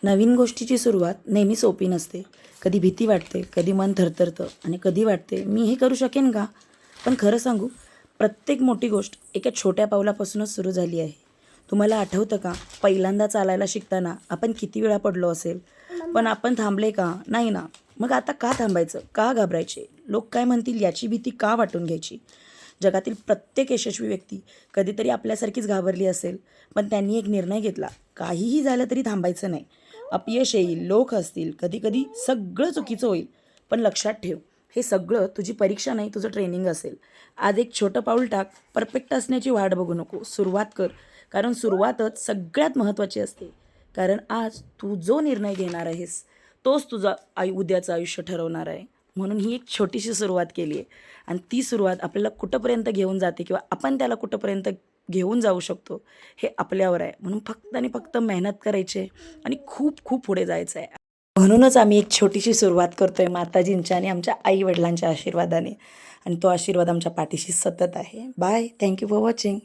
नवीन गोष्टीची सुरुवात नेहमी सोपी नसते. कधी भीती वाटते, कधी मन थरथरतं आणि कधी वाटते मी हे करू शकेन का? पण खरं सांगू, प्रत्येक मोठी गोष्ट एका छोट्या पावलापासूनच सुरू झाली आहे. तुम्हाला आठवतं का, पहिल्यांदा चालायला शिकताना आपण किती वेळा पडलो असेल? पण आपण थांबले का? नाही ना. मग आता का थांबायचं? का घाबरायचे? लोक काय म्हणतील याची भीती का वाटून घ्यायची? जगातील प्रत्येक यशस्वी व्यक्ती कधीतरी आपल्यासारखीच घाबरली असेल, पण त्यांनी एक निर्णय घेतला. काहीही झालं तरी थांबायचं नाही. अपयश येईल, लोक हसतील, कधी-कधी सगळं चुकीचं होईल. पण लक्षात ठेव, हे सगळं तुझी परीक्षा नाही, तुझं ट्रेनिंग असेल. आज एक छोटं पाऊल टाक. परफेक्ट असण्याची वाट बघू नको. सुरुवात कर. कारण सुरुवातच सगळ्यात महत्त्वाची असते. कारण आज तू जो निर्णय घेणार आहेस, तोच तुझं उद्याचं आयुष्य ठरवणार आहे. म्हणून ही एक छोटीशी सुरुवात केली आहे आणि ती सुरुवात आपल्याला कुठंपर्यंत घेऊन जाते किंवा आपण त्याला कुठंपर्यंत घेऊन जाऊ शकतो, हे आपल्यावर आहे. म्हणून फक्त आणि फक्त मेहनत करायची आहे आणि खूप खूप पुढे जायचं आहे. म्हणूनच आम्ही एक छोटीशी सुरुवात करतोय माताजींच्या आणि आमच्या आई-वडिलांच्या आशीर्वादाने आणि तो आशीर्वाद आमच्या पाठीशी सतत आहे. Bye. Thank you for watching.